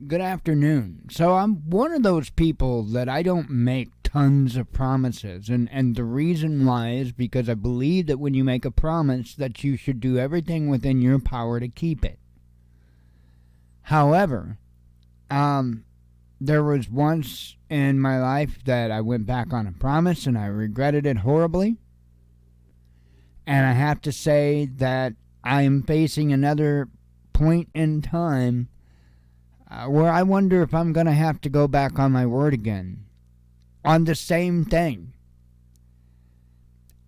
Good afternoon. So I'm one of those people that I don't make tons of promises. And the reason why is because I believe that when you make a promise that you should do everything within your power to keep it. However, there was once in my life that I went back on a promise and I regretted it horribly. And I have to say that I am facing another point in time where I wonder if I'm going to have to go back on my word again on the same thing.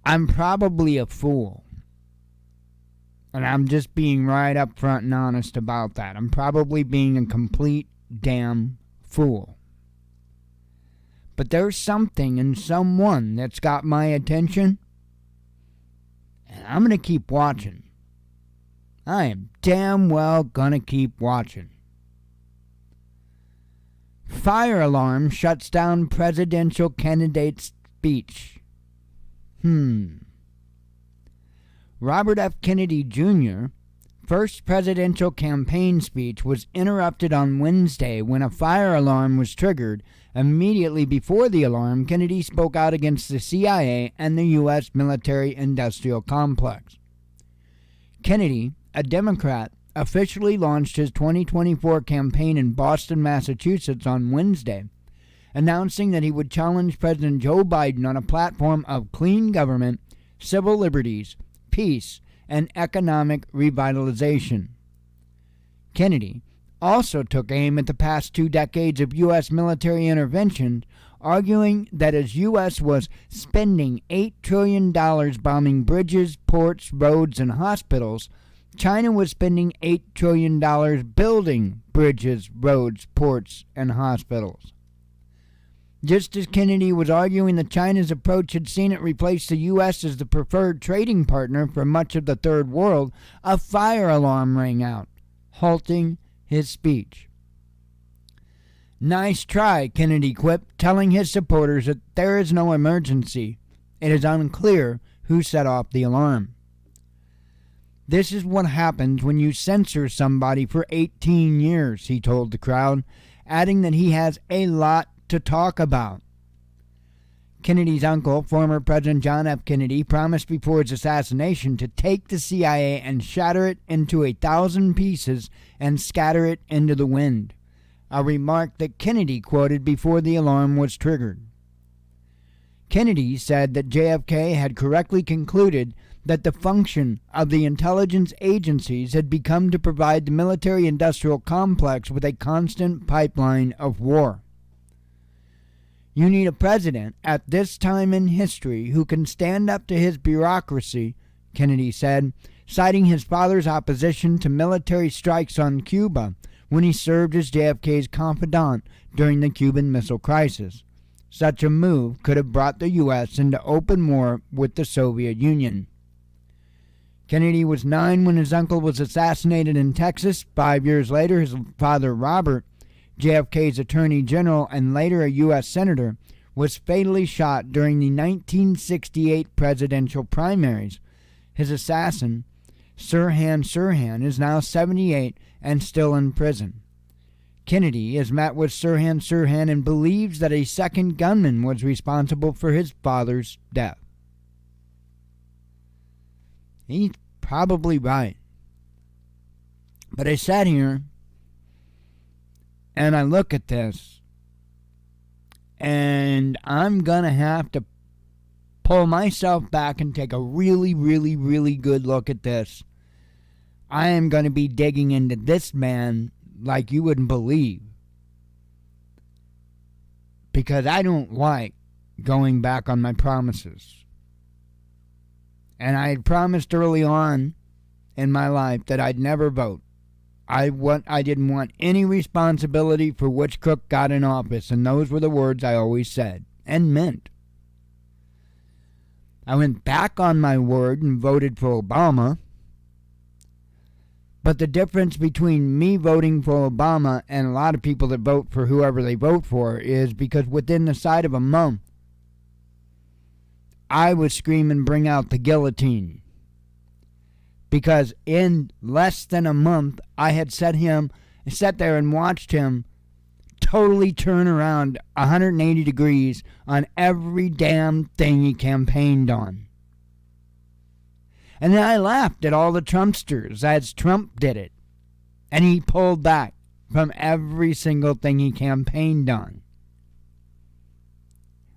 I'm probably a fool. And I'm just being right up front and honest about that. I'm probably being a complete damn fool. But there's something in someone that's got my attention, and I'm going to keep watching. I am damn well going to keep watching. Fire alarm shuts down presidential candidate's speech. Robert F. Kennedy Jr.'s first presidential campaign speech was interrupted on Wednesday when a fire alarm was triggered. Immediately before the alarm, Kennedy spoke out against the CIA and the U.S. military-industrial complex. Kennedy, a Democrat, officially launched his 2024 campaign in Boston, Massachusetts on Wednesday, announcing that he would challenge President Joe Biden on a platform of clean government, civil liberties, peace, and economic revitalization. Kennedy also took aim at the past 2 decades of U.S. military intervention, arguing that as U.S. was spending $8 trillion bombing bridges, ports, roads, and hospitals, China was spending $8 trillion building bridges, roads, ports, and hospitals. Just as Kennedy was arguing that China's approach had seen it replace the U.S. as the preferred trading partner for much of the Third World, a fire alarm rang out, halting his speech. "Nice try," Kennedy quipped, telling his supporters that there is no emergency. It is unclear who set off the alarm. "This is what happens when you censor somebody for 18 years, he told the crowd, adding that he has a lot to talk about. Kennedy's uncle, former President John F. Kennedy, promised before his assassination to take the CIA and shatter it into 1,000 pieces and scatter it into the wind, a remark that Kennedy quoted before the alarm was triggered. Kennedy said that JFK had correctly concluded that the function of the intelligence agencies had become to provide the military-industrial complex with a constant pipeline of war. You need a president at this time in history who can stand up to his bureaucracy, Kennedy said, citing his father's opposition to military strikes on Cuba when he served as JFK's confidant during the Cuban Missile Crisis. Such a move could have brought the U.S. into open war with the Soviet Union. Kennedy was 9 when his uncle was assassinated in Texas. 5 years later, his father Robert, JFK's Attorney General and later a U.S. Senator, was fatally shot during the 1968 presidential primaries. His assassin, Sirhan Sirhan, is now 78 and still in prison. Kennedy has met with Sirhan Sirhan and believes that a second gunman was responsible for his father's death. He's probably right. But I sat here and I look at this, and I'm going to have to pull myself back and take a really, really, really good look at this. I am going to be digging into this man like you wouldn't believe, because I don't like going back on my promises. And I had promised early on in my life that I'd never vote. I didn't want any responsibility for which crook got in office, and those were the words I always said and meant. I went back on my word and voted for Obama. But the difference between me voting for Obama and a lot of people that vote for whoever they vote for is because within the side of a month, I was screaming, "Bring out the guillotine." Because in less than a month, I had set him I sat there and watched him totally turn around 180 degrees on every damn thing he campaigned on. And then I laughed at all the Trumpsters as Trump did it. And he pulled back from every single thing he campaigned on.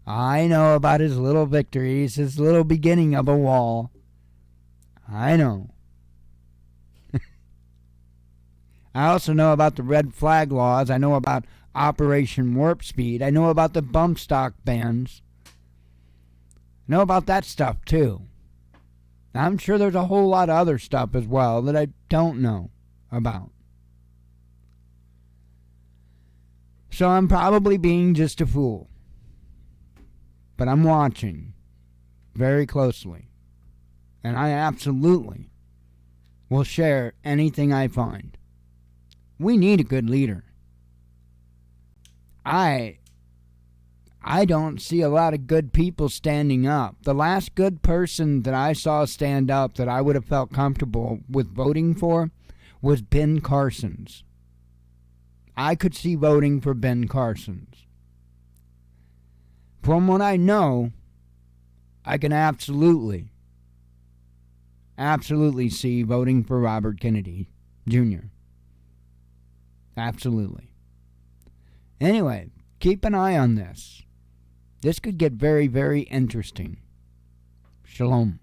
I know about his little victories, his little beginning of a wall. I know. I also know about the red flag laws. I know about Operation Warp Speed. I know about the bump stock bans. I know about that stuff too. I'm sure there's a whole lot of other stuff as well that I don't know about. So I'm probably being just a fool. But I'm watching very closely. And I absolutely will share anything I find. We need a good leader. I don't see a lot of good people standing up. The last good person that I saw stand up that I would have felt comfortable with voting for was Ben Carson's. I could see voting for Ben Carson's. From what I know, I can absolutely see voting for Robert Kennedy Jr. Absolutely. Anyway, keep an eye on this. This could get very, very interesting. Shalom.